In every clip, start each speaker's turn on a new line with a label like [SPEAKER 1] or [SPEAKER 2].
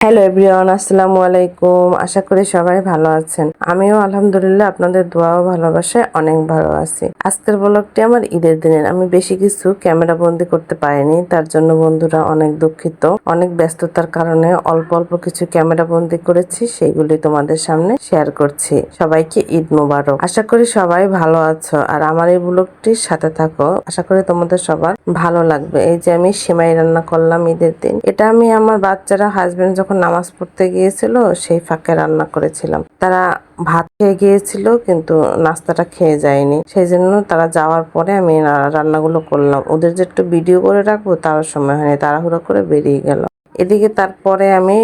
[SPEAKER 1] Hello everyone, আসসালামু আলাইকুম। আশা করি সবাই ভালো আছেন। আমিও আলহামদুলিল্লাহ আপনাদের দোয়া ও ভালোবাসায় অনেক ভালো আছি। আজকের ব্লগটি আমার ঈদের দিনের। আমি বেশি কিছু ক্যামেরা বন্দি করতে পারিনি, তার জন্য বন্ধুরা অনেক দুঃখিত। অনেক ব্যস্ততার কারণে অল্প অল্প কিছু ক্যামেরা বন্দি করেছি, সেইগুলি তোমাদের সামনে শেয়ার করছি। সবাইকে ঈদ মোবারক। আশা করি সবাই ভালো আছো আর আমার এই ব্লগটির সাথে থাকো। আশা করি তোমাদের সবার ভালো লাগবে। এই যে আমি সেমাই রান্না করলাম ঈদের দিন। এটা আমি আমার বাচ্চারা হাজবেন্ড যখন নামাজ পড়তে গিয়েছিল সেই ফাঁকে রান্না করেছিলাম। তারা ভাত খেয়ে গিয়েছিল কিন্তু নাস্তাটা খেয়ে যায়নি, সেই জন্য তারা যাওয়ার পরে আমি রান্নাগুলো করলাম। ওদের যে একটু ভিডিও করে রাখবো তার সময় হয়নি, তাড়াহুড়ো করে বেরিয়ে গেল। এদিকে তারপরে আমি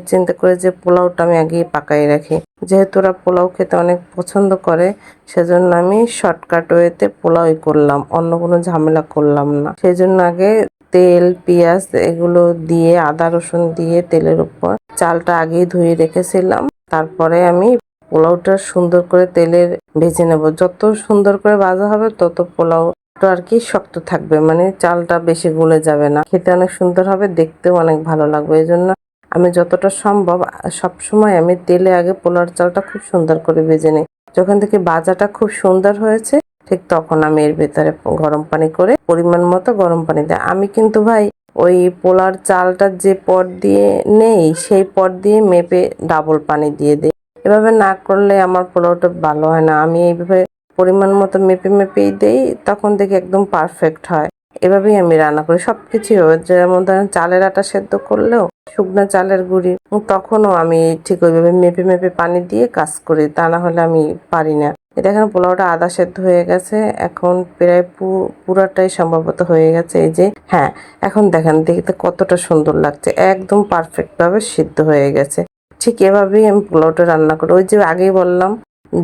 [SPEAKER 1] চিন্তা করে যে পোলাওটা আমি আগেই পাকাই রাখি, যেহেতু ওরা পোলাও খেতে অনেক পছন্দ করে, সেজন্য আমি শর্টকাট ওয়েতে পোলাওই করলাম, অন্য কোনো ঝামেলা করলাম না। সেই জন্য আগে তেল পেঁয়াজ এগুলো দিয়ে আদা রসুন দিয়ে তেলের উপর চালটা আগেই ধুয়ে রেখেছিলাম। তারপরে আমি পোলাওটা সুন্দর করে তেলের ভেজে নেব। যত সুন্দর করে ভাজা হবে তত পোলাও আর কি শক্ত থাকবে, মানে চালটা বেশি গলে যাবে না, খেতে অনেক সুন্দর হবে, দেখতেও অনেক ভালো লাগবে। এই জন্য আমি যতটা সম্ভব সবসময় আমি তেলে আগে পোলাওর চালটা খুব সুন্দর করে ভেজে নিই। যখন থেকে ভাজাটা খুব সুন্দর হয়েছে ঠিক তখন আমি এর ভেতরে গরম পানি করে পরিমাণ মতো গরম পানি দিই। আমি কিন্তু ভাই ওই পোলার চালটা যে পট দিয়ে নেই সেই পট দিয়ে মেপে ডাবল পানি দিয়ে দিই। এভাবে না করলে আমার পোলাওটা ভালো হয় না। আমি এইভাবে পরিমাণ মতো মেপে মেপেই দেই, তখন দেখি একদম পারফেক্ট হয়। এভাবেই আমি রান্না করি সবকিছু। যেমন ধরেন চালের আটা সেদ্ধ করলেও শুকনো চালের গুঁড়ি তখনও আমি ঠিক ওইভাবে মেপে মেপে পানি দিয়ে কাজ করি, তা না হলে আমি পারি না। দেখেন পোলাওটা আদা সেদ্ধ হয়ে গেছে, এখন প্রায় পুরাটাই সম্ভবত হয়ে গেছে। এই যে হ্যাঁ, এখন দেখেন দেখতে কতটা সুন্দর লাগছে, একদম পারফেক্ট ভাবে সিদ্ধ হয়ে গেছে। ঠিক এভাবেই আমি পোলাওটা রান্না করি। ওই যে আগেই বললাম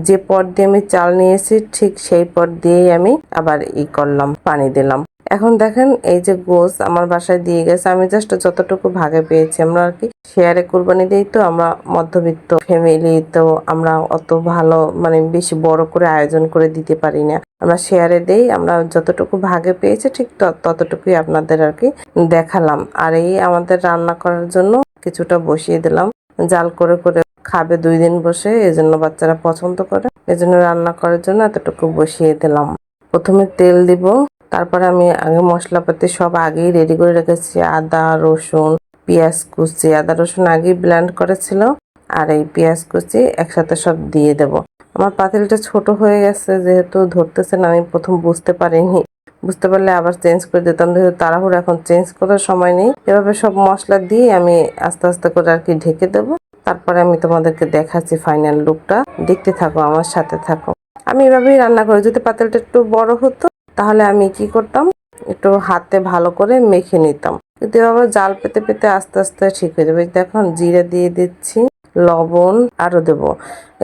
[SPEAKER 1] যে পট দিয়ে আমি চাল নিয়েছি ঠিক সেই পট দিয়েই আমি আবার করলাম, পানি দিলাম। এখন দেখেন এই যে গোস আমার বাসায় দিয়ে গেছে, আমি জাস্ট যতটুকু ভাগে পেয়েছি, আমরা আর কি শেয়ারে কুরবানি দিই, তো আমরা মধ্যবিত্ত ফ্যামিলি, তো আমরা অত ভালো মানে বেশি বড় করে আয়োজন করে দিতে পারি না, আমরা শেয়ারে দেই। আমরা যতটুকু ভাগে পেয়েছি ঠিক ততটুকুই আপনাদের আর কি দেখালাম। আর এই আমাদের রান্না করার জন্য কিছুটা বসিয়ে দিলাম, জাল করে করে খাবে 2 দিন বসে, এজন্য বাচ্চারা পছন্দ করে, এজন্য রান্না করার জন্য এতটুকু বসিয়ে দিলাম। প্রথমে তেল দিব, তারপরে আমি আগে মশলাপাতি সব আগেই রেডি করে রেখেছি। আদা রসুন পেঁয়াজ কুচি, আদা রসুন আগেই ব্লেন্ড করেছিল, আর এই পেঁয়াজ কুচি একসাথে সব দিয়ে দেব। আমার পাতিলটা ছোট হয়ে গেছে যেহেতু ধরতেছে না, আমি প্রথম বুঝতে পারিনি, বুঝতে পারলে আবার চেঞ্জ করে দিতাম, যেহেতু তাড়াহুড়ো এখন চেঞ্জ করার সময় নেই। এভাবে সব মশলা দিয়ে আমি আস্তে আস্তে করে আর কি ঢেকে দেবো। তারপরে আমি তোমাদেরকে দেখাচ্ছি ফাইনাল লুকটা, দেখতে থাকো, আমার সাথে থাকো। আমি এভাবেই রান্না করি। যদি পাতিলটা একটু বড় হতো তাহলে আমি কি করতাম, একটু হাতে ভালো করে মেখে নিতাম, কিন্তু এভাবে জাল পেতে পেতে আস্তে আস্তে ঠিক হয়ে যাবে। দেখুন জিরা দিয়ে দিচ্ছি, লবণ আরো দেব,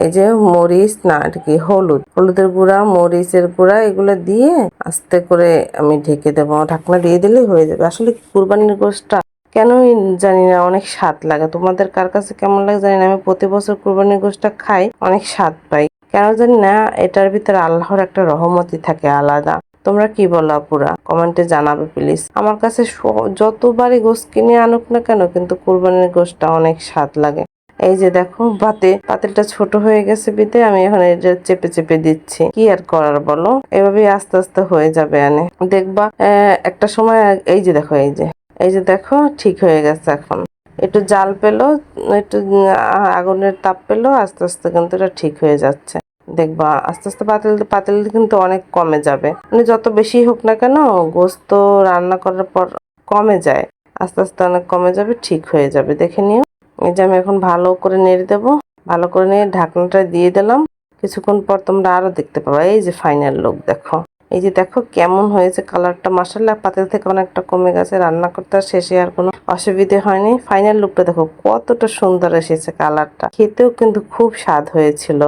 [SPEAKER 1] এই যে মরিচ না এটা কি হলুদের গুঁড়া মরিচের গুঁড়া এগুলো দিয়ে আস্তে করে আমি ঢেকে দেবো। ঢাকনা দিয়ে দিলেই হয়ে যাবে। আসলে কুরবানির গোশটা কেনই জানি না অনেক স্বাদ লাগে, তোমাদের কার কাছে কেমন লাগে জানি না। আমি প্রতি বছর কুরবানির গোশটা খাই, অনেক স্বাদ পাই, কেন জানি না। এটার ভিতরে আল্লাহর একটা রহমতই থাকে আলাদা। তোমরা কি বলো আপুরা, কমেন্টে জানাবে প্লিজ। আমার কাছে যতবারই গোশ কিনে আনুক না কেন, কিন্তু কুরবানির গোশটা অনেক স্বাদ লাগে। এই যে দেখো পাতিলটা ছোট হয়ে গেছে বিদে আমি এখন এটা চেপে চেপে দিচ্ছি, কি আর করার বলো, এভাবেই আস্তে আস্তে হয়ে যাবে। দেখবা একটা সময় এই যে দেখো এই যে দেখো ঠিক হয়ে গেছে। এখন একটু জাল পেলো, একটু আগুনের তাপ পেলো, আস্তে আস্তে কিন্তু এটা ঠিক হয়ে যাচ্ছে। দেখবা আস্তে আস্তে পাতিল কিন্তু অনেক কমে যাবে, মানে যত বেশি হোক না কেন গোস্ত রান্না করার পর কমে যায়, আস্তে আস্তে অনেক কমে যাবে, ঠিক হয়ে যাবে। দেখে নিও। এই যে আমি এখন ভালো করে নেড়ে দেবো, ভালো করে নিয়ে ঢাকনাটা দিয়ে দিলাম। কিছুক্ষণ পর তোমরা আরো দেখতে পাবে। এই যে ফাইনাল লুক দেখো, এই যে দেখো কেমন হয়েছে কালারটা, মাশাআল্লাহ পাতিল থেকে অনেকটা কমে গেছে, রান্না করতে আর শেষে আর কোনো অসুবিধে হয়নি। ফাইনাল লুকটা দেখো কতটা সুন্দর এসেছে, কালারটা খেতেও কিন্তু খুব স্বাদ হয়েছিল।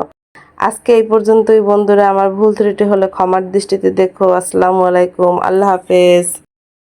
[SPEAKER 1] আজকে এই পর্যন্তই বন্ধুরা, আমার ভুল ত্রুটি হলে ক্ষমার দৃষ্টিতে দেখো। আসসালামু আলাইকুম, আল্লাহ হাফেজ।